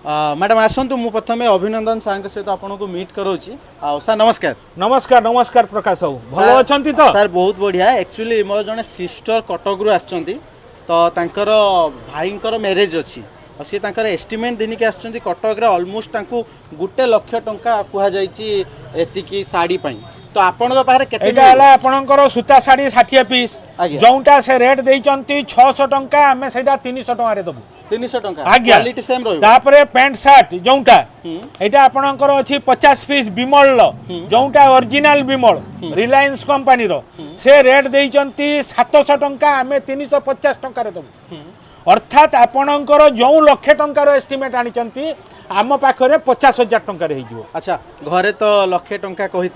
Madam आसतु मु प्रथम अभिनंदन सार सहित आपको मीट करोची सर नमस्कार। नमस्कार नमस्कार प्रकाश बाबू भलो अछंती तो सर बहुत बढ़िया एक्चुअली मोर जने सिस्टर कटक रु आछंती तो तांकर भाईंकर मैरिज अछि और सी तांकर एस्टिमेट दिन के आछंती कटक रे ऑलमोस्ट तांको 1 लाख टंका कुहा जाईची एतिकी साड़ी पई तो आपन को पारे केते एटा हला आपनकर सूता साड़ी 60 पीस जोंटा से रेट देइचंती 600 टंका हमें सेटा 300 टंका रे दबु 300 टंका क्वालिटी सेम रहइबो तापरे पैंट शर्ट जोंटा एटा आपनकर अछि 50 पीस बिमल जोंटा ओरिजिनल बिमल रिलायंस कंपनी रो से रेट देइचंती 700 टंका हमें 350 टंका रे दबु अर्थात आपणकर जो लक्षे टंकार एस्टिमेट आनी आम पाखे 50,000 टंकार हो। अच्छा घरे तो लक्षे टंका कही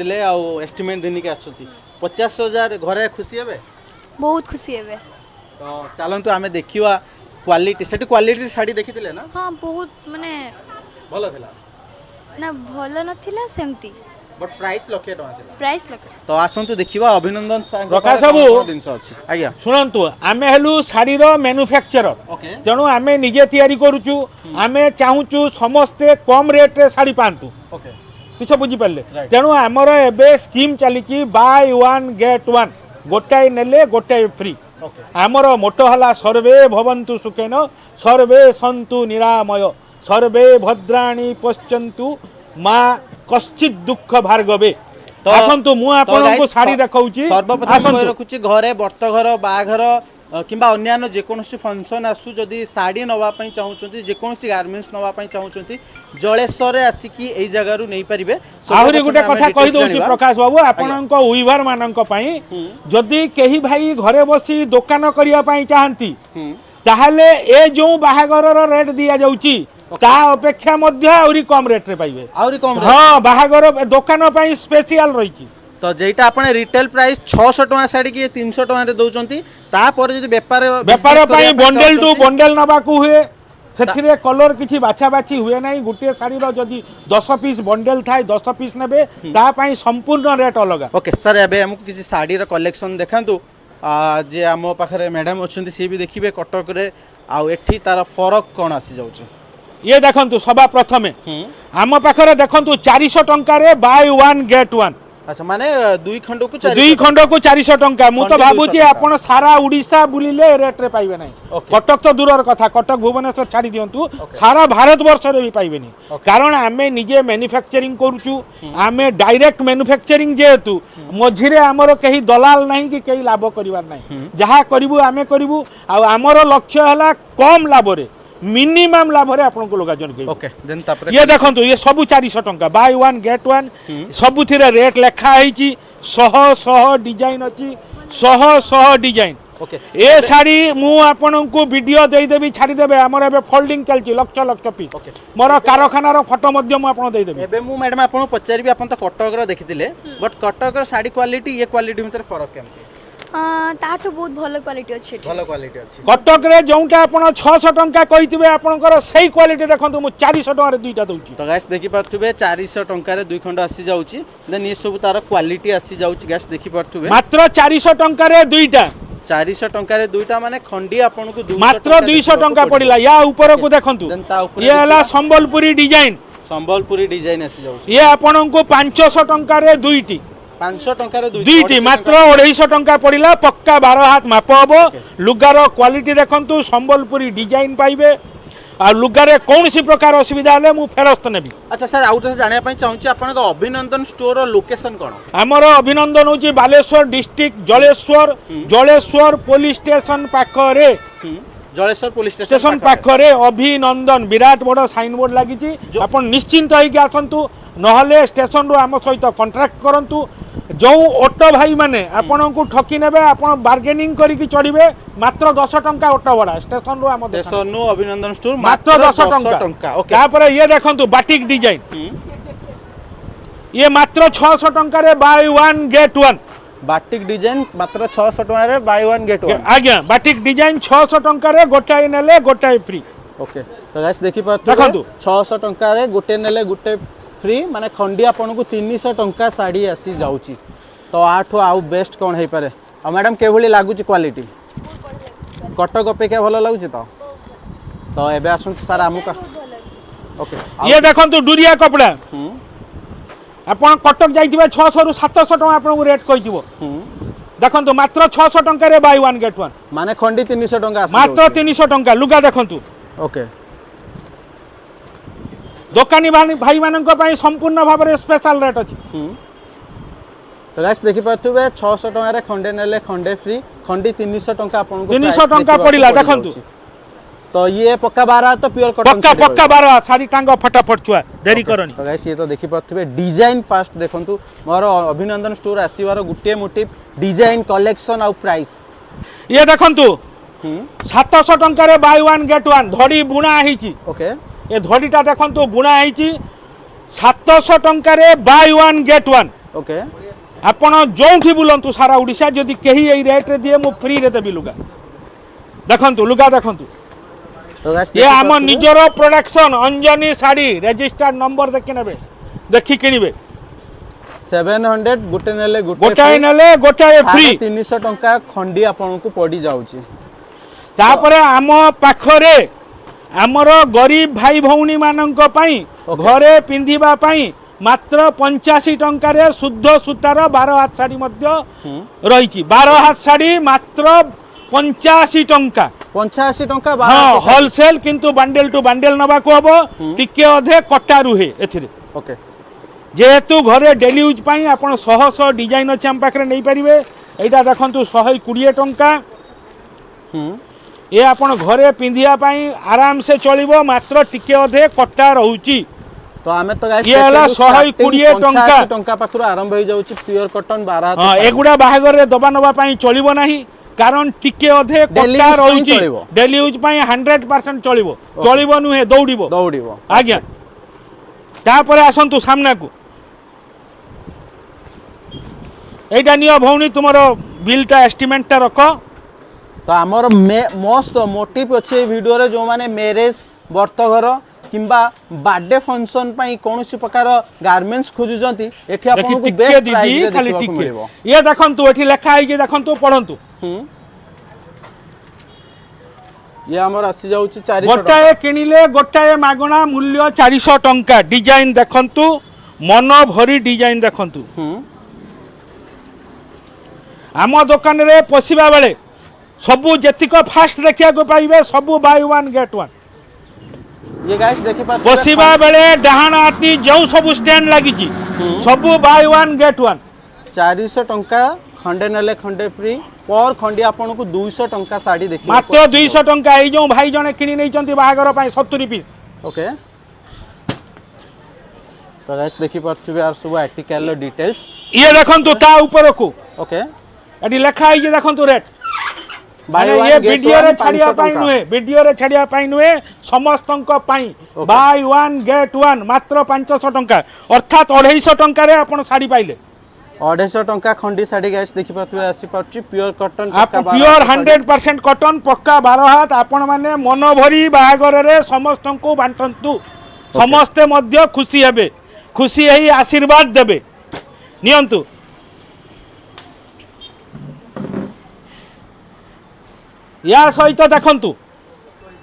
एस्टिमेट दिन के आसुँच 50,000 घरे खुशी हे बहुत खुशी हे तो चलतु आम देखा क्वालिटी से क्वालिटी शाड़ी देखी ना हाँ बहुत माने भल थिला ना भल नथिला सेमती बट प्राइस लक्षे टंका थिला प्राइस लक्षे तो आसंतु देखिबा अभिनंदन सार प्रकाश बाबू जिनस अछि आज्ञा शुणु आमे हेलु शाड़ी रो मैन्युफैक्चरर तेणु आमे निजे तैयारी करूचु आमे चाहूचु समस्ते कम रेट रे शाड़ी पांतु ओके किछ बुझी परले तेणु हमर एबे स्कीम चलीची बाय वन गेट वन गोटाई नेले गोटाई फ्री आमर मोटो हला सर्वे भवन्तु सुखेन सर्वे सन्तु निरामय सर्वे भद्राणि पश्यन्तु मा कश्चित दुख भार्गवे तो आसंतु मु आपनको साड़ी देखाउची सर्वप्रथम रखुची घरे बर्तघर बाघर किंबा अन्यान्य जेकोसी फंक्शन आसु जदि साड़ी नवा पई चाहउचंती जेकोसी गारमेंट्स नवा पई चाहउचंती जलेश्वर आसिकी एई जगह रु नै परिबे आहुरी गुटे कथा कहि दउची प्रकाश बाबू आपनको उइभर माननको पई जदि केही भाई घरे बसी दुकान करिया पई चाहंती ताहले ए जो बाहागर रेट दिया जाउची ता अपेक्षा मध्य आउरी कम रेट रे पाइबे आउरी कम हां बाहागर दुकान पई स्पेशल रहिची तो जेटा आपण रिटेल प्राइस 600 टका साड़ी के 300 टका रे दउचंती ता पर जदि व्यापार पई बंडल टू बंडल नबा को हुए सेथिरे कलर किछि बाछा बाछी हुए नाही गुटे साड़ी रो जदि 10 पीस बंडल थाय 10 पीस नेबे ता पई संपूर्ण रेट अलग ओके सर एबे हमकु किछि साड़ी रो कलेक्शन देखांतु जे आमो पाखरे मैडम अछंती से भी देखिबे कटक रे आ एठी तार फरक कोन आसी जाउछ ये देखंतु सभा प्रथमे आम पाखरे देखंतु 400 टंका रे बाय वन गेट वन अच्छा माने दुई खंड को 400 टंका मु तो भाबुची आपण सारा उड़ीसा बुलिले रेट रे पाइबे नै कटक तो दूरर कथा कटक भुवनेश्वर छाड़ी दियंतु सारा भारत वर्ष रे भी पाइबे नै कारण आमे निजे मैन्युफैक्चरिंग करूचु आमे डायरेक्ट मैन्युफैक्चरिंग जेतु मझिरे हमर कहीं दलाल नहीं कि कहीं लाभ करिवार नहीं जहा करिवु आमे करिवु आ हमर लक्ष्य हला कम लाभ रे मिनिमम लाभ रे आपन को लोगाजन के ओके देन तापर ये देखंतु ये सब 400 टंका बाय वन गेट वन सब थिरे रेट लेखा आइची 100 डिजाइन अछि 100 डिजाइन ओके ए साड़ी मु आपन को वीडियो देई देबी छाडी देबे हमर एबे फोल्डिंग चलची लक्ष लक्ष पीस मोर कारखाना रो फोटो मध्य मु आपन देई देबी एबे मु मैडम आपन पचारबी आपन तो कटक रो देखितिले बट कटक रो साड़ी क्वालिटी ये क्वालिटी भीतर फरक केमती ताठो बहुत भलो क्वालिटी अछि भलो क्वालिटी अछि कटक रे जोंटा आपण 600 टंका कहितबे आपनकर सही क्वालिटी देखंतु मु 400 टंका रे दुईटा दउची तो गैस देखि परथुबे 400 टंका रे दुई खंड आसी जाउची देन ये सब तार क्वालिटी आसी जाउची गैस देखि परथुबे मात्र 400 टंका रे दुईटा 400 टंका रे दुईटा माने खंडी आपन को 200 मात्र 200 टंका पड़िला या ऊपर को देखंतु ये हला संबलपुरी डिजाइन आसी जाउची ये आपन को 500 टंका रे दुईटी 500 टंका रे दुईटी मात्र 250 टंका पड़िला पक्का 12 हाथ माप हबो लुगार क्वालिटी देखंतु संबलपुरी डिजाइन पाइबे आ लुगारे कौन सी प्रकार असुविधा हले मु फेरस्त नेबी। अच्छा सर आउट से जानिया पई चाहूची आपन को अभिनंदन स्टोर रो लोकेशन कोन हमर अभिनंदन होची Baleshwar district Jaleshwar police station पाखरे जलेश्वर पुलिस स्टेशन पाखरे अभिनंदन विराट बड़ साइन बोर्ड लागिची आपण निश्चिंत होई के आसंतु नहले स्टेशन रो हम सहित कॉन्ट्रैक्ट करंतु जो ऑटो भाई माने आपण को ठकी नेबे आपण बार्गेनिंग करी की चढ़िबे मात्र 10 टंका ऑटो भड़ा स्टेशन रो हम स्टेशन नो अभिनंदन स्टोर मात्र 10 टंका ओके तापर ये देखंतु बाटिक डिजाइन ये मात्र 600 टंका रे buy one get one batik design मात्र 600 टंका रे बाय वन गेट वन आज्ञा बाटिक डिजाइन 600 टंका रे गोटाई नेले गोटाई फ्री ओके तो गाइस देखि देखंतु 600 टंका रे गोटे नेले गोटे फ्री माने खंडी आपन को 300 टंका साड़ी आसी जाउची तो आठो आउ बेस्ट कोन हे पारे आ मैडम के भली लागुची क्वालिटी कटक अपेक्षा भलो लागुची तो एबे आसु सर आमु का ओके ये देखंतु डुरिया कपड़ा आपण कटक जाइथिबे 600 रु 700 टका आपन रेट कहिथिबो देखंतु मात्र 600 टका रे बाय वन गेट वन माने खंडी 300 टंका आसी मात्र 300 टका लुगा देखंतु ओके दोकानी भाई मानक पई संपूर्ण भाव रे स्पेशल रेट अछि तो गाइस देखि पाथुबे 600 टका रे खंडे नेले खंडे फ्री खंडी 300 टका आपन को 300 टका पड़िला देखंतु तो ये पक्का 12 तो प्योर कॉटन पक्का पक्का 12 सारी टांग फटाफट छुआ देरी करनी तो गाइस ये तो देखि पाथुबे डिजाइन फास्ट देखंतु मोर अभिनंदन स्टोर आसीवार गुटे मोटिव डिजाइन कलेक्शन और प्राइस ये देखंतु 700 टका रे बाय वन गेट वन धड़ी बुणा हिची ओके ए धड़ीटा देखंतु बुणा हिची 700 टका रे buy one get one okay आपण जोठी बुलंतु सारा ओडिशा जदि केही एई रेट रे दिए मु फ्री रे देबी लुगा देखंतु लुगा देखंतु तो गाइस ये आम निजर production Anjani sari registered number देखि नेबे देखि किनिबे 700 गुटे नेले गोटाए नेले गोटाए फ्री 300 टंका खंडी आपन को पड़ी जाउची तापरे आम पाखरे आमर गरीब भाई भौणी मानक पई घरे पिंधिबा पई मात्र 85 टंका रे शुद्ध सूतार 12 हाथ साड़ी मध्य रहिची 12 हाथ साड़ी मात्र 85 टंका 85 टंका हाँ होलसेल किंतु बंडल टू बंडल नबा को हबो टिके अधे कटा रुहे एथिरे ओके जेहेतु घरे डेली यूज पई आपण 100 डिजाइन अछि हम पाखरे नै परिबे एटा देखंतु 120 टंका ये आपण घरे पिंधिया पई आराम से चलिबो मात्र टिके अधे कटा रहउची तो आमे तो गाइस ये हला 120 टंका टंका पाखरो आरंभ हो जाउची प्योर कॉटन 12 हां एगुडा बाहागर रे दबा नबा पई चलिबो नाही कारण टिके अधे कटा रहउची डेली यूज पई 100% चलिबो चलिबो नुहे दौड़िबो आज्ञा तापरे आसंतु सामना को एटा नियो भौणी तुमरो बिलटा एस्टिमेटटा रखो तो आमर मस्त मोटिव अच्छे वीडियो रे जो माने मैरिज बर्तघर किंबा बर्थडे फंक्शन पई कोनोसी प्रकार गारमेंट्स खोजुजंती एठी आपन को बेस्ट प्राइस खाली टिके ये देखंतु एठी लेखा आइ जे देखंतु पढंतु ये हमर आसी जाउची 400 गोटाए किनिले गोटाए मागणा मूल्य 400 टंका डिजाइन देखंतु मन भरी डिजाइन देखंतु आम दुकान रे पसिबा बेले सबु जेतिक फास्ट देखिया को पाइबे सबु बाय वन गेट वन ये गाइस देखि पा पसिबा बेले डहाण आती जो सब स्टैंड लागी छी सबु बाय वन गेट वन 400 टंका खंडे नेले खंडे फ्री पर खंडी आपन को 200 टंका साड़ी देखि मात्र 200 टंका ए जो भाई जने किनी नै चंती बाहागर पई 70 पीस ओके तो गाइस देखि परछबे आर सब आर्टिकल डिटेल्स ये देखंतु ता ऊपर को ओके एडी लेखा आई जे देखंतु रेट बाय वन ये गेट वीडियो रे वन छाड़िया 500 पाई टंका। नुहे वीडियो रे छाड़िया पाई नुहे समस्तंक पाई बाय वन गेट वन मात्र 500 टंका अर्थात 250 टंका रे आपण साड़ी पाइले 250 टंका खंडी साड़ी गाइस देखि पाथुए आसी पाउची प्योर कॉटन आप प्योर 100% कॉटन पक्का 12 हाथ आपण माने मन भरी बाहागर रे समस्तंकु बांटंतु समस्ते मध्य खुशी हेबे खुशी हेई आशीर्वाद देबे नियंतु या सहित देखंतु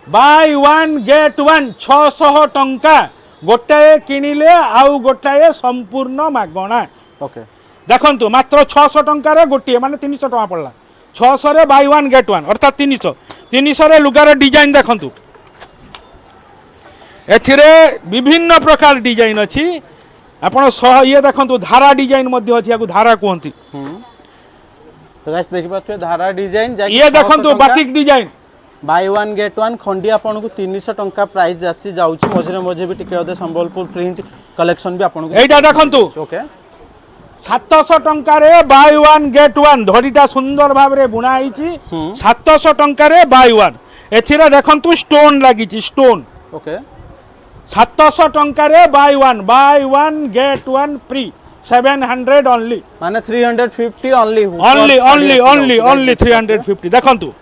बाय वन गेट वन 600 टंका गोटाए किनिले आउ गोटाए संपूर्ण मागणा ओके देखंतु मात्र 600 टंका रे गोटिए माने 300 टका पड़ला 600 रे बाय वन गेट वन अर्थात 300 रे लुगार डिजाइन देखंतु एथिरे विभिन्न प्रकार डिजाइन अछि आपण ये देखंतु धारा डिजाइन मध्ये अछि याकु धारा कहंती तो गाइस देखि पाथुए धारा डिजाइन ये देखंतु batik design buy one get one खंडी आपन को 300 टंका प्राइस आसी जाउची मझरे मझे भी टिके अदे संबलपुर प्रिंट कलेक्शन भी आपन को एटा देखंतु ओके 700 टंका रे बाय वन गेट वन धड़ीटा सुंदर भाव रे बुना आइची 700 टंका रे बाय वन एथिरा देखंतु स्टोन लागिची स्टोन ओके 700 टंका रे buy one get one free 700 only माने 350 ओनली 350 देखंतु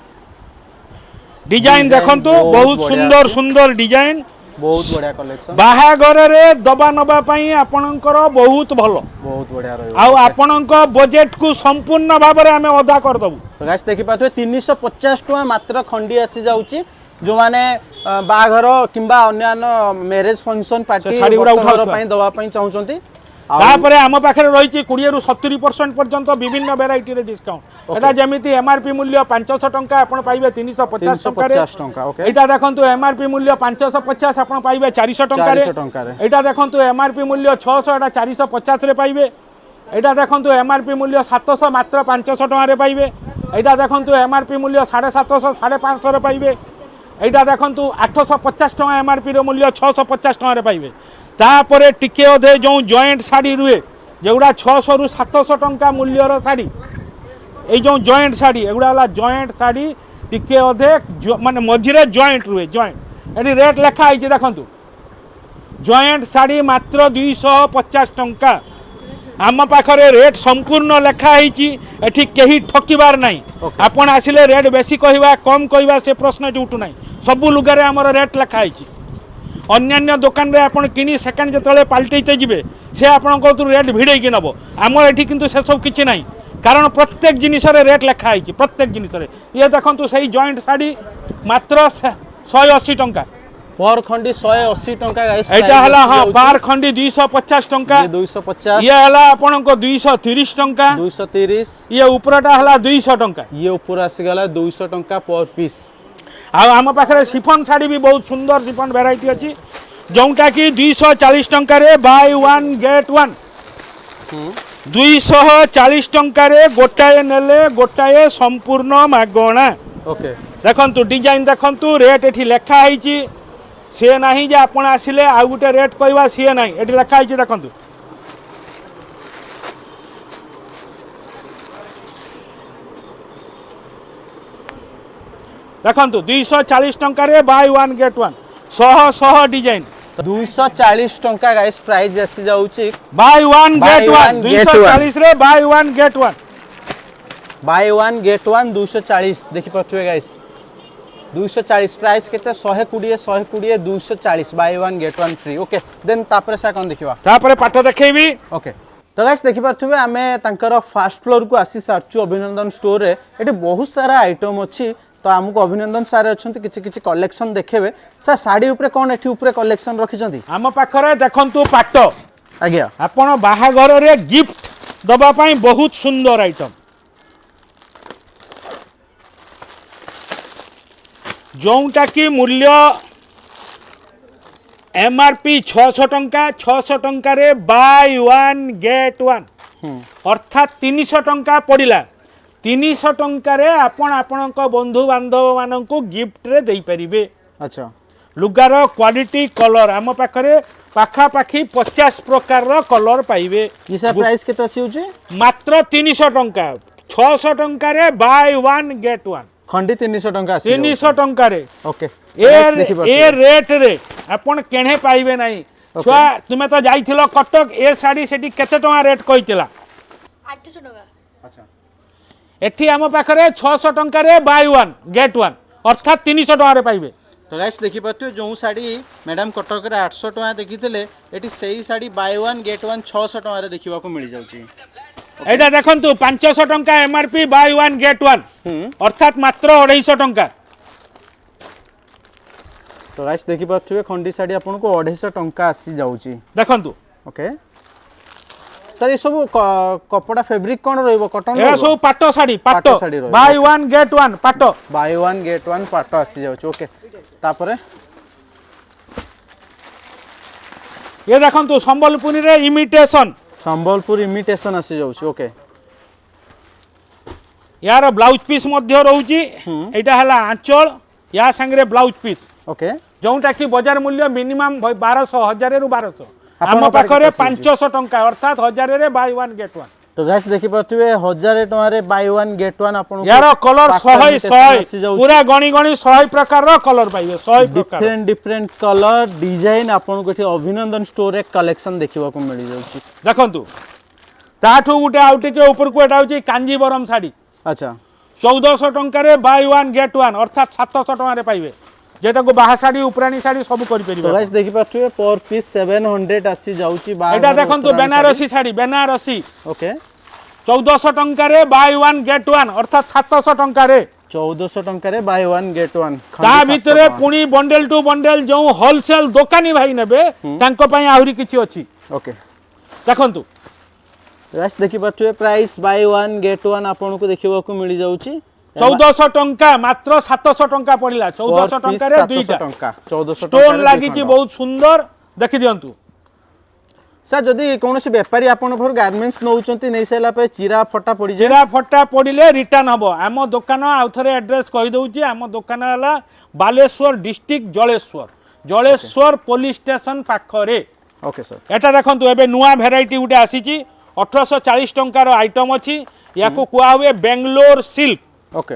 डिजाइन देखंतु बहुत सुंदर सुंदर डिजाइन बहुत बढ़िया कलेक्शन बाहागर रे दबा नबा पई आपनकर बहुत भलो बहुत बढ़िया रहयो आ आपनक बजेट को संपूर्ण भाव रे हमें अदा कर दबु तो गाइस देखि पाथुए 350 टका मात्र खंडी आसी जाउची जो माने बाघर किंबा अन्य मैरेज फंक्शन पार्टी शाढ़ी गुड़ा उठाउछ। दवा चाहूँगी तापर आम पाखे रही 20-70% पर्यंत विभिन्न भेराइटी रे डिस्काउंट एटा जमिति एमआरपी मूल्य 500 टंका आपण पाइबे 350 टंका रे 350 टंका ओके एटा देखंतु एमआरपी मूल्य 550 आपण पाइबे 400 टंका रे 400 टंका रे एटा देखंतु एमआरपी मूल्य 600 एटा 450 रे पाइबे एटा देखंतु एमआरपी मूल्य 700 मात्र 500 टंका रे पाइबे एटा देखंतु एमआरपी मूल्य 750 550 रे पाइबे एटा देखंतु 850 टंका एमआरपी रो मूल्य 650 टंका रे पाइबे तापरे टिके अधे जो जॉइंट शाढ़ी रुए जेगुड़ा 600 रु 700 टंका मूल्यर शाढ़ी ये जो जॉइंट शाढ़ी एगुड़ा वाला जॉइंट शाढ़ी टिके अधे माने मझिरे जॉइंट रुए जॉइंट एटी रेट लेखा है देखंतु जॉइंट शाढ़ी मात्र 250 टंका आम पाखरे रेट संपूर्ण लेखा है कहीं ठकिबार नहीं आपण आसिले रेट बेसी कहवा कम कहवा से प्रश्न उठू ना सबू लुगारे आमर रेट लेखा है अन्यान्य दुकान रे आपण किनी सेकेंड जतले पाल्टेते जिवे से आपण को रेट भिड़ेकी नब आमर एठी किंतु से सब किछि नाही कारण प्रत्येक जिनिस रे रेट लेखा है प्रत्येक जिनिस रे ये देखंतु सही जॉइंट साड़ी मात्र 180 टंका पर खंडी 180 टंका गाइस एटा हला हां बार खंडी 250 टंका 250 ये हला आपण को 230 टंका 230 ये ऊपरटा हला 200 टंका ये ऊपर आसी गला 200 टंका पर पीस आम पाखे शिफन शाढ़ी भी बहुत सुंदर शिफन भेराइटी अच्छी जोटा कि 240 टंका रे बाय वन गेट वन 240 टंका रे गोटाए नेले गोटाए संपूर्ण मागणा ओके देखंतु डिजाइन देखंतु रेट एठी लेखा है सी ना जे आपण आसिले आ गोटे रेट कहवा सी ना एठी लेखा है देखंतु देखंतु 240 टंका रे buy one get one 100 design 240 टंका गाइस प्राइस आसी जाउची buy one get one get one. 240 रे buy one get one buy one get one 240 देखि पथुए गाइस 240 प्राइस केते 120 240 buy one get one free okay then तापर से कोन देखिबा तापर पाठ देखैबी ओके तो गाइस देखि पथुए आमे तांकर फर्स्ट फ्लोर को आसी सारचु अभिनंदन स्टोर रे एटी बहुत सारा आइटम अछि तो आमको अभिनंदन सारे अच्छा किसी किसी कलेक्शन देखेबे सर साड़ी उपरे कौन एठी उपरे कलेक्शन रखिछंती आम पाखरे देखंतु पाट आज्ञा आपण बाहागर रे गिफ्ट दबा पई बहुत सुंदर आइटम जोंटा की मूल्य एमआरपी 600 टंका 600 टंका रे बाय वन गेट वन अर्थात 300 टंका पड़िला 300 टंका रे आपण आपण बंधु बांधव मानक गिफ्ट रे दे परिबे अच्छा लुगार क्वालिटी कलर आम पाखरे पाखापाखि 50 प्रकार रो कलर पाइबे ये सर प्राइस केते आसी मात्र 300 टंका 600 टंका रे बाय वन गेट वन खंडी 300 टंका आसी 300 टंका रे ओके ए रेट रे आपण केणे पाइबे नाही छुआ तुमे तो जाइथिलो कटक ए साड़ी सेठी केते टंका रेट कहितला 800 टका अच्छा एठी आम पाखरे 600 टंका रे बाय वन गेट वन अर्थात 300 टंका रे पाइबे तो गाइस देखि पाथु जो साड़ी मैडम कटक रे 800 टंका देखिथिले एठी सेही sari bye one get one 600 टंका रे देखिबा को मिल जाउची एटा देखंतु 500 टंका MRP bye one get one अर्थात मात्र 250 टंका तो गाइस देखि पाथु खंडी साड़ी आपन को 250 टंका आसी जाउची देखंतु ओके सर ये सब कपड़ा फैब्रिक कौन रहिबो कॉटन ए सब पाटो साड़ी पाटो साड़ी रहिबो। बाय वन गेट वन पाटो बाय वन गेट वन पाटो आसी जाउची ओके तापरे ये देखंतु संबलपुरी रे इमिटेशन संबलपुर इमिटेशन आसी जाउची ओके यार ब्लाउज पीस मध्य रहउची एटा हला आंचल या संगे ब्लाउज पीस ओके जोंटा कि बाजार मूल्य मिनिमम 1200 1000 रु 1200 आपन आम पाखरे पाखरे 500 टंका अर्थात 1000 रे बाय वन गेट वन तो गाइस देखि पाथुए 1000 टका रे बाय वन गेट वन आपन यार कलर 100 पूरा गणी गणी 100 प्रकार रो कलर पाइबे 100 प्रकार डिफरेंट डिफरेंट कलर डिजाइन आपन को अभिनंदन स्टोर रे कलेक्शन देखिबा को मिल जाउची देखंतु ताठू गुटे आउटी के ऊपर को एटा होची कांजीवरम साड़ी अच्छा 1400 टंका रे बाय वन गेट वन अर्थात 700 टंका रे पाइबे जेटा को बाहा साड़ी उपरानी साड़ी सब करि तो परिबे गाइस देखि पाथुए पर पीस 700 आसी जाउची बा एटा देखंतु बनारसी साड़ी बनारसी ओके 1400 टंका रे बाय वन गेट वन अर्थात 700 टंका रे 1400 टंका बाय वन गेट वन ता भितरे पुणी बंडल टू बंडल जो होलसेल दुकानी भाई नेबे तांको पई आहुरी किछि अछि। ओके देखंतु गाइस देखि पाथुए price buy one get one आपन को देखिबा को मिली जाउची 1400 टंका मात्र 700 टंका पड़िला 1400 टंका रे दुईटा 1400 स्टोन लागिछि बहुत सुंदर देखि दियंतु। सर जदि कोनोसी व्यापारी आपन भर गारमेंट्स नउचंती नै सैला पे चिरा फटा पड़ी जाय चिरा फटा पड़िले रिटर्न हबो। आम दुकान आउ थरे एड्रेस कहि दउची आम दुकान हला Baleshwar district Jaleshwar police station पाखरे। ओके सर एटा देखंतु एबे नुआ भेराइटी उडे आसीची 1840 टंकार आइटम अछि याको कुआ हुए बेंगलोर सिल्क। ओके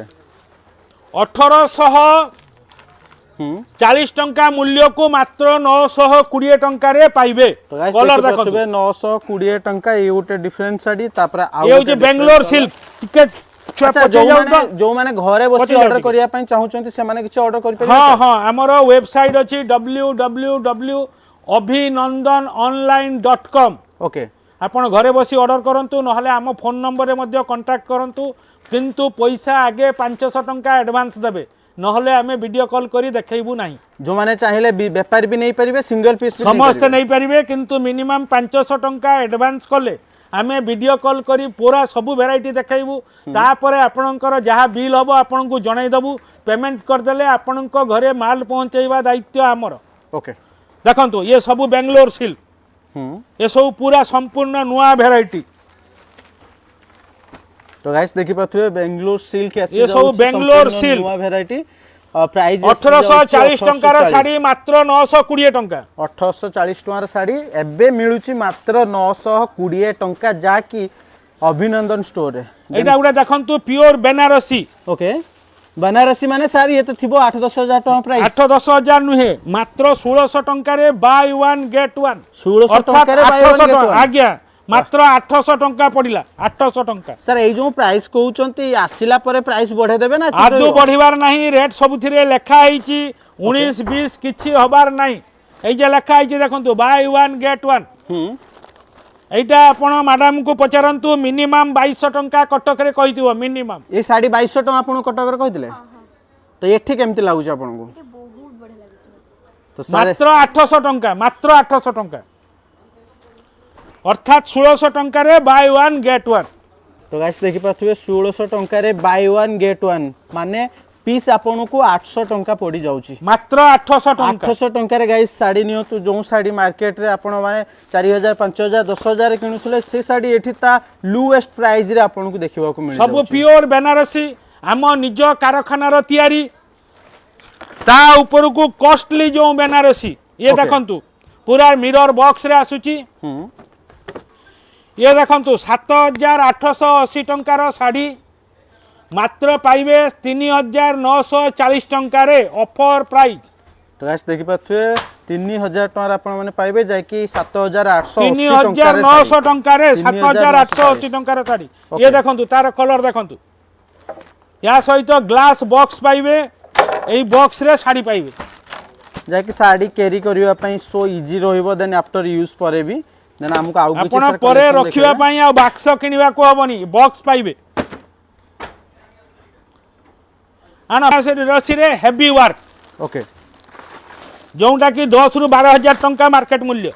1840 टंका मूल्य को मात्र 920 टंका रे पाइबे। तो गाइस कलर देखिबे देखंतु 920 टंका ये गोटे डिफरेंट साड़ी तापर आउ ये जे बेंगलोर सिल्क टिके अच्छा जो माने घरे बसी ऑर्डर करिया पई चाहुचंती से माने किछ ऑर्डर करि परिबे। हां हां हमरो वेबसाइट अछि www.abhinandanonline.com। ओके आपण घरे बसी ऑर्डर करंतु नहले आम फोन नंबर रे मध्ये कांटेक्ट करंतु किंतु पैसा आगे 500 टंका एडवांस देबे नहले आमे वीडियो कॉल करी देखैबू नाही। जो माने चाहिले व्यापारी भी नहीं परिबे सिंगल पीस भी समस्त नहीं परिबे किंतु मिनिमम 500 टंका एडवांस कले आमे वीडियो कॉल करी पूरा सबु वेराइटी देखैबू तापरे आपनकर जहा बिल हबो आपनकु जणाई दबु पेमेंट कर देले आपनक घरे माल पहुंचैबा दायित्व हमर। ओके देखंतु ये सबु बेंगलोर सिल्क ये सब पूरा संपूर्ण नुआ वेराइटी। तो गाइस देखि पाथुए बेंगलोर सिल्क ये सब बेंगलोर सिल्क नुआ वेराइटी प्राइस 1840 टंकार साड़ी मात्र 920 टंका 1840 टंकार साड़ी एबे मिलुची मात्र 920 टंका जाकी अभिनंदन स्टोर रे। एटा उडा देखंतु प्योर बनारसी। ओके बनारसी माने सर ये तो थिबो 8-10 हजार टका प्राइस 8-10 हजार नुहे मात्र 1600 टंका रे बाय वन गेट वन 1600 टंका रे बाय वन गेट वन आज्ञा मात्र 800 टंका पड़िला 800 टंका। सर ए जो प्राइस कहउचंती आसिला परे प्राइस बढ़े देबे ना आदु बढ़िबार नाही रेट सबुथिरे लेखा आइची 19-20 किछि हबार नाही एई जे लेखा आइची देखंतु बाय वन गेट वन। एटा आपण मैडम को पचारंतु मिनिमम 2200 टंका कटक रे कहिथिबो मिनिमम ए साड़ी 2200 टका आपण कटक रे कहिदिले तो एठी केमति लागुछ आपण को बहुत बढ़िया लागे तो मात्र 800 टंका मात्र 800 टंका अर्थात 1600 टंका रे बाय वन गेट वन। तो गाइस देखि पाथुए 1600 टंका रे बाय वन गेट वन माने पीस आपन को 800 टंका पड़ी जाउची मात्र 800 टंका 800 टंका रे गाइस साड़ी नियतु जो साड़ी मार्केट रे आपण माने 4000 5000 10000 किनुथले से साड़ी एठी ता लोएस्ट प्राइस रे आपण को देखिबा को मिल सब प्योर बनारसी आम निज कारखाना रो तयारी ता ऊपर को कॉस्टली जो बनारसी ये देखंतु पूरा मिरर बॉक्स रे आसुची। ये देखंतु 7880 टंकार साड़ी मात्र पाइबे 3940 टंका रे ऑफर प्राइस। तो गाइस देखि पाथुए 3000 टका आपण माने पाइबे जाय कि 7880 3900 टंका रे 7880 टंका रे साड़ी। ये देखंतु तार कलर देखंतु या सहित ग्लास बॉक्स पाइबे एई बॉक्स रे साड़ी पाइबे जाय कि साड़ी कैरी करिवा पई सो इजी रहइबो देन आफ्टर यूज परे भी देन हमको आउ किछ आपण परे रखिवा पई आ बाक्स किनिवा को हबनी बॉक्स पाइबे आना से रसी रे हेवी वर्क। ओके जोंटा कि 10 रु 12000 टंका मार्केट मूल्य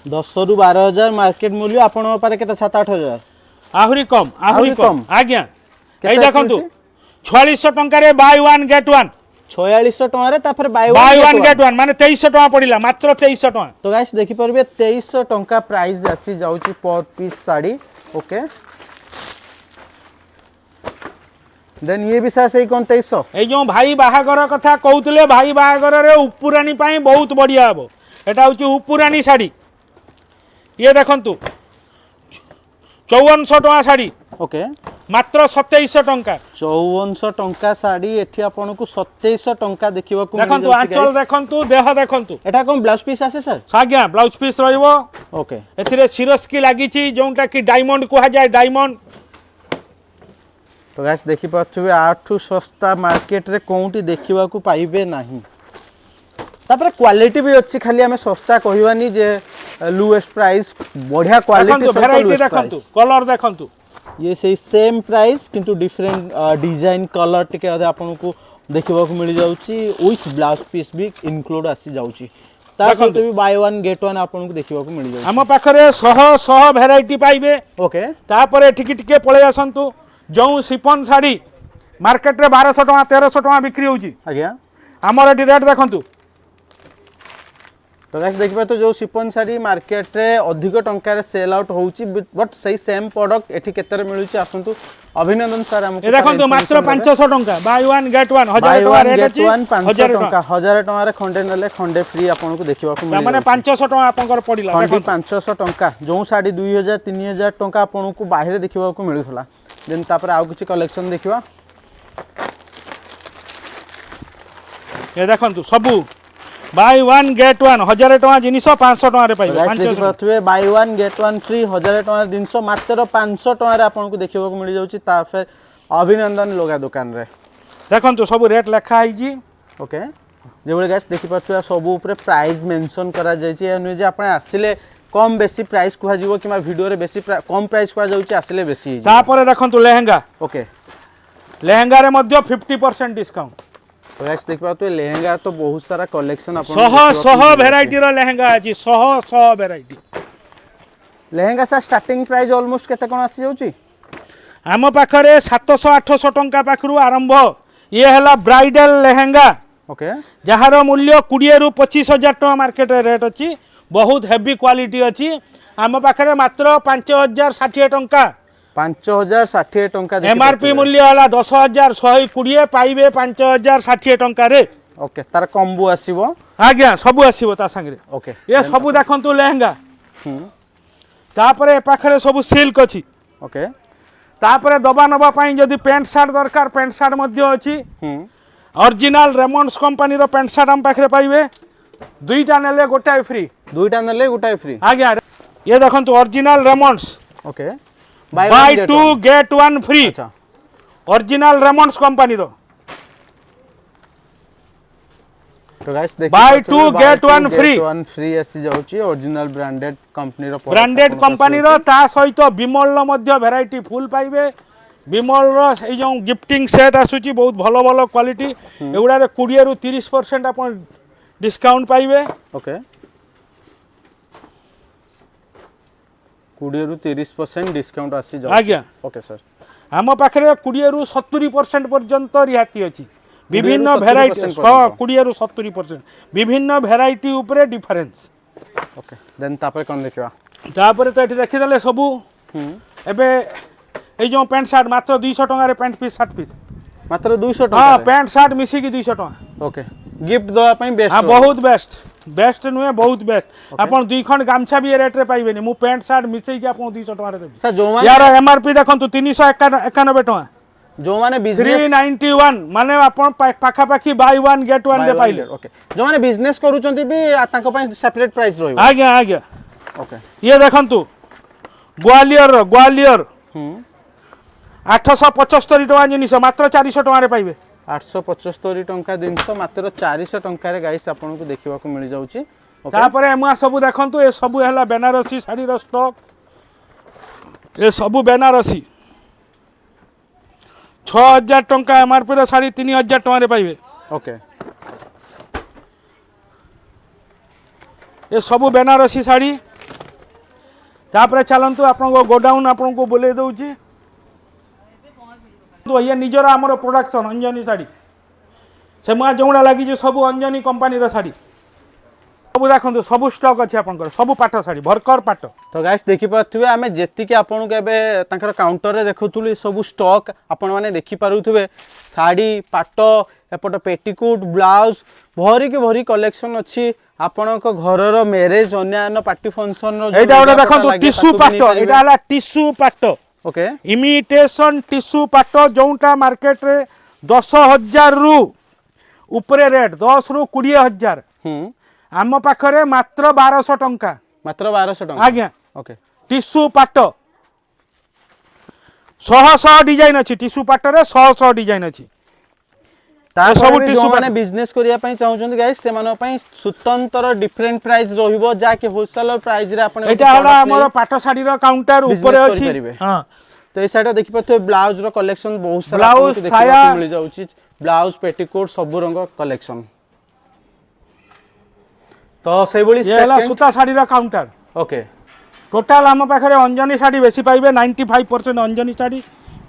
10 रु 12000 मार्केट मूल्य आपण पारे केते 7-8000 आहुरी कम आज्ञा एई देखंतु 4600 टंका रे बाय वन गेट वन 4600 टका रे तापर बाय वन गेट वन माने 2300 टका पड़िला मात्र 2300 टका। तो गाइस देखि परबे 2300 टंका प्राइस आसी जाउची पर पीस साड़ी। ओके देन ये भी सही कोन 2300 ए जो भाई बाहागर कथा कहउतले भाई बाहागर रे उपुरानी पाई बहुत बढ़िया हबो एटा होची उपुरानी साड़ी। ये देखंतु 5400 टका साड़ी ओके मात्र 2700 टंका 5400 टंका साड़ी एठी आपन को 2700 टंका देखिबा को देखंतु आंचल देखंतु देह देखंतु एटा कोन ब्लाउज पीस आसे सर आज्ञा ब्लाउज पीस रहइबो। ओके एथिरे सिरोस्की लागिची जोंटा कि डायमंड को जाय डायमंड। तो गाइस देखि पाछुबे आठु सस्ता मार्केट रे कोउटी देखिबा को पाइबे नाही तापर क्वालिटी भी अच्छी खाली हमें सस्ता कहबानी जे लोएस्ट प्राइस बढ़िया क्वालिटी देखंतु वेराइटी देखंतु कलर देखंतु ये से सेम प्राइस किंतु डिफरेंट डिजाइन कलर टिके आपको देखा मिल जाऊँगी विथ ब्लाउज पीस भी इनक्लूड आसी जाऊँगी ता सहित भी बाय वन गेट वन आपको देखा मिल जाऊँ आम पाखे शह भेराइटी पाइबे ओके तापर एठिकी टिके पळै आसंतु जो सिफन शाढ़ी मार्केट रे 1200 टका 1300 टका बिक्री होउची आज्ञा आमर एटी रेट देखंतु तो गाइस देखिबा तो जो सिफन साड़ी मार्केट रे अधिक टंका रे सेल आउट होउची बट सही सेम प्रोडक्ट एठी केतरे मिलुची आसंतु अभिनंदन सर हमको ए देखंतु मात्र 500 टका बाय वन गेट वन 1000 टका रेट अछि 1000 टका 1000 टका रे खंडे नले खंडे फ्री आपन को देखिबा को मिल माने 500 टका आपनकर पडिला खंडे 500 टका जो साड़ी 2000 3000 टका आपन को बाहर देखिबा को मिलुथला देन तापर आउ किछि कलेक्शन देखिबा ए देखंतु सबु बाय वन गेट वन 1000 टका जिनिस 500 टका रे पाइबे 500 bye one get one free 1000 टका जिनिस मात्र 500 टका रे आपन को देखिबा को मिल जाउची ता फिर अभिनंदन लोगा दुकान रे देखंतु सब रेट लिखा है जी ओके जेबळे गाइस देखि पाथुआ सब ऊपर प्राइस मेंशन करा जाय छी एनु जे आपण आसिले कम बेसी प्राइस कुहा जीवो किमा वीडियो रे बेसी कम प्राइस कुहा जाउची आसिले बेसी तापर देखंतु लेहेंगा ओके लेहेंगा रे मध्य 50% डिस्काउंट तो गाइस देखबा तो लेहेंगा तो बहुत सारा कलेक्शन आपण सह भेराइटी रो लेहेंगा अछि सह भेराइटी लेहेंगा सा स्टार्टिंग प्राइस ऑलमोस्ट केते कोन आसी जाउची आम पाखरे 700-800 टंका पाखरु आरंभ ये हला ब्राइडल लेहेंगा ओके जहार मूल्य 20 रु 25 हजार टका मार्केट रेट अछि बहुत हेवी क्वालिटी अछि आम पाखरे मात्र 5060 टंका 5060 टंका एमआरपी मूल्य हला 10120 पाइबे 5060 टंका रे ओके तार कॉम्बो आसीबो आज्ञा सब आसीबो ता संगे ओके ये सब देखंतु लेहेंगा तापरे पाखरे सब सिल्क अछि ओके तापरे दबा नबा पाई जदी पैंट शर्ट दरकार पैंट शर्ट मध्य अछि ओरिजिनल रेमंड्स कंपनी रो पैंट शर्ट हम पाखरे पाइबे दुईटा नेले गोटाए फ्री दुईटा नेले गोटाए फ्री आज्ञा ये देखंतु original Raymonds okay buy 2 get 1 free अच्छा ओरिजिनल रेमंड्स कंपनी रो तो गाइस देखिए buy 2 get 1 free one free आसी जाउची ओरिजिनल ब्रांडेड कंपनी रो ब्रांडेड कंपनी रो ता सहित बिमल रो मध्य वैरायटी फुल पाइबे बिमल रो ए जो गिफ्टिंग सेट आसुची बहुत भलो भलो क्वालिटी एउडा रे 20 रु 30% अपन डिस्काउंट पाइबे ओके 20 रु 30% डिस्काउंट आसी जाउची आज्ञा ओके सर आम पाखरे 20 रु 70% पर्यंत रिहाती अछि विभिन्न भेराइटी 20 रु 70% विभिन्न भेराइटी ऊपर डिफरेंस ओके देन तापर कोन देखिबा तापर तो एठी देखि देले सबु एबे ए जो पैंट शर्ट मात्र 200 टका रे पैंट पीस शर्ट पीस मात्र 200 टका हां पैंट शर्ट मिसी की 200 टका ओके गिफ्ट दवा पई बेस्ट हां बहुत बेस्ट बेस्ट नुए बहुत बेस्ट अपन दुई खंड गामछा भी रेट रे पाइबेनी मु पैंट शर्ट मिसई के अपन 200 टका रे देबी सर जो माने यार एमआरपी देखंतु 391 टका जो माने बिजनेस 391 माने अपन पाखा पाखी बाय वन गेट वन दे पाइले ओके जो माने बिजनेस करूचंती भी ताको पई सेपरेट प्राइस रहइबो आज्ञा आज्ञा ओके ये देखंतु ग्वालियर 875 टका जिनिस मात्र 400 टका रे पाइबे 875 टंका जिनिस मात्र 400 टंका रे गाइस आपन को देखिबा को मिल जाउची तापर एमा सब देखंतु ए सब हला बेनारसी साड़ी रो स्टॉक ए सब बेनारसी 6000 टंका एमआरपी रो साड़ी 3000 टका रे पाइबे ओके ए सब बेनारसी साड़ी तापर चलंतु आपन को गोडाउन आपन को बोले दउची तो ये निजर हमर प्रोडक्शन अंजनी साड़ी से मा जोड़ा लागी जे सब अंजनी कंपनी रो साड़ी सब देखंतु सब स्टॉक अछि आपन सब पाट साड़ी भरकर पाट तो गाइस देखि पाथुवे आमे जेति के आपन के बे तांकर काउंटर रे देखुथुली सब स्टॉक आपन माने देखि पारुथुवे साड़ी पाट एपट पेटीकोट ब्लाउज भरी कलेक्शन अछि आपन को घर रो मैरिज अन्यान्य पार्टी फंक्शन रो एटा ओटा देखंतु टिश्यू पाट एटा हला टिश्यू पाट ओके इमिटेशन टिश्यू पाट जोंटा मार्केट रे 10000 रु ऊपर रेट 10 रु 20000 आम पाखरे मात्र 1200 टंका मात्र 1200 टंका आज्ञा ओके टिश्यू पाट 100 डिजाइन अछि टिश्यू पाट रे 100 डिजाइन अछि ता सब सब टिश्यू माने बिजनेस करिया पई चाहउछन गाइस से मानो पई स्वतंत्र डिफरेंट प्राइस रहिबो जा के होलसेल प्राइस रे आपण एटा हला हमर पाट साड़ी रो काउंटर ऊपर Business अछि करिपारिबे। हां तो ये साइड देखि पाथो ब्लाउज रो कलेक्शन बहुत सारा ब्लाउज, आपको साया। देखिବାକୁ मिल जाउची ब्लाउज पेटीकोट सब रंग कलेक्शन तो से बोली ये हला सूता शाढ़ी रा काउंटर ओके टोटाल आम पाखे अंजनी शाढ़ी बेसी पाइबे 95% अंजनी शाढ़ी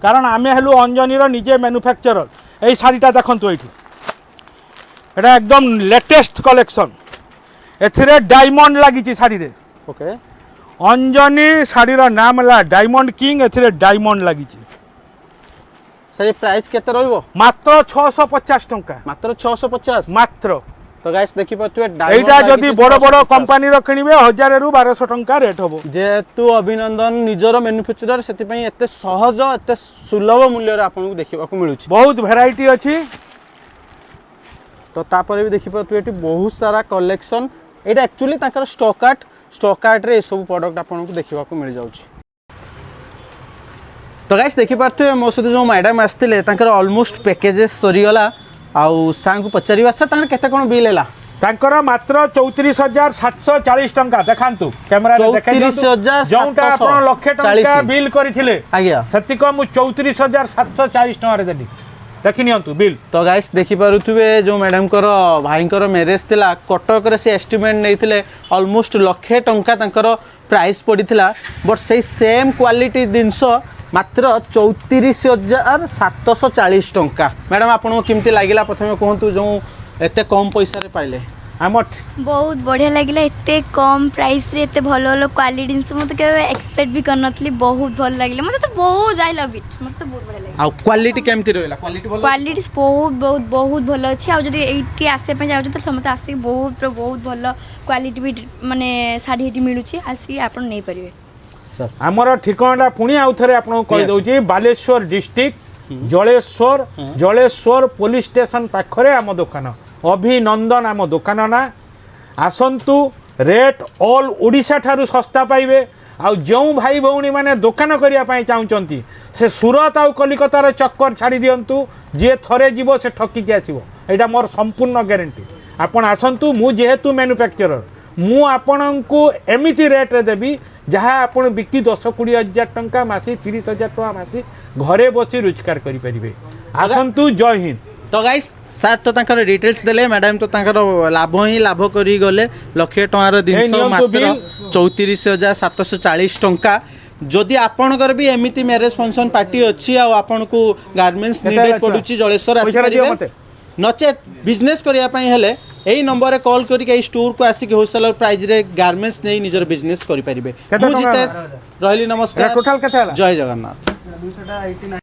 कारण आम हेलु अंजनी निजे मैन्युफैक्चरर यही शाढ़ीटा देखु ये एकदम लेटेस्ट कलेक्शन एथिरे डायमंड लगी शाढ़ी रे ओके अंजनी शाढ़ीर नाम है डायमंड किंग एथिरे डायमंड लगी सर प्राइस केते रहइबो मात्र 650 टंका मात्र 650 मात्र तो गाइस देखि पाथो एटा जदि बड़ बड़ कंपनी रो किनिबे 1000 रु 1200 टंका रेट होबो जेहेतु अभिनंदन निजर मैन्युफैक्चरर सेति पई एते सहज एते सुलभ मूल्य रे आपन को देखिबा को मिलुची बहुत भेराइटी अछि तो तापर भी देखि पाथो एटी बहुत सारा कलेक्शन एटा एक्चुअली ताकर स्टॉक आर्ट रे सब प्रोडक्ट आपन को देखिबा को मिल जाउची तो गाइस देखि पाथो मो सहित जो मैडम आस्तिले ताकर ऑलमोस्ट पैकेजेस सरी गला आउ सांग को पचारिबा से ताकर केते कोन बिल हैला तांकर मात्र 34740 टंका देखांतु कैमरा रे देखाइ 34,740 जोंटा आपण लक्ष टंका बिल करिथिले आज्ञा सतिक मु 34740 टंका रे देली देखि नियंतु बिल तो गाइस देखि पारुथुबे जो मैडम कर भाई कर मैरेज थिला कटक रे से एस्टिमेट नैथिले ऑलमोस्ट लक्षे टंका तांकर प्राइस पडिथिला बट से सेम क्वालिटी जिंस मात्र 34,740 टंका मैडम आपन केमती लागिला प्रथमे कहंतु जो एते कम पैसा रे पाइले हमर बहुत बढ़िया लगिला एते कम प्राइस रे एते भलो भलो क्वालिटी जिनिस मते केबे एक्सपेक्ट भी करनथली बहुत भल लागिला मते तो बहुत आई लव इट मते बहुत बढ़िया लागिला आ क्वालिटी केमती रहला क्वालिटी भलो क्वालिटी बहुत बहुत बहुत भल अछि आ जदी एठी आसे पे जाउ तो समते आसे बहुत भल क्वालिटी भी माने साड़ी एठी मिलुची आसी आपण नै परिबे सर हमर ठिकाना पुणी आउ थरे आपन कहि दउची Baleshwar district Jaleshwar police station पाखरे आम दुकान अभिनंदन आम दुकान ना आसंतु रेट ऑल ओडिशा ठारू सस्ता पाइबे आउ जो भाई भौणी माने दुकान करिया पई चाहुचंती से सूरत आउ कलिकतार चक्कर छाड़ी दियंतु जे थरे जीवो से ठकी के आसीबो एटा मोर संपूर्ण गारंटी आपण आसंतु मु जेहेतु मैन्युफैक्चरर मु आपणको एमिति रेट रे देबी जहाँ आपण बिक्री 10-20 हजार टंका मासी 30,000 टंका मासी घरे बसी रोजगार करि परिबे आसंतु जय हिंद तो गाइस सर तो तांकर डिटेल्स देले मैडम तो तांकर लाभ ही लाभ करी गले लक्षे टंकार दिन मात्र 34,740 टंका जदि आपणकर भी एमिति मैरेज फंक्शन पार्टी अच्छी आ आपन को गारमेंट्स नीडेड पडुची जलेश्वर आसी परिबे नचेत बिजनेस करिया पई हेले एही नंबर रे कॉल करी के स्टोर को आसी के होलसेलर प्राइस रे गारमेंट्स नै निजर बिजनेस करि परिबे मु जितेश रहली नमस्कार टोटल केते हला जय जगन्नाथ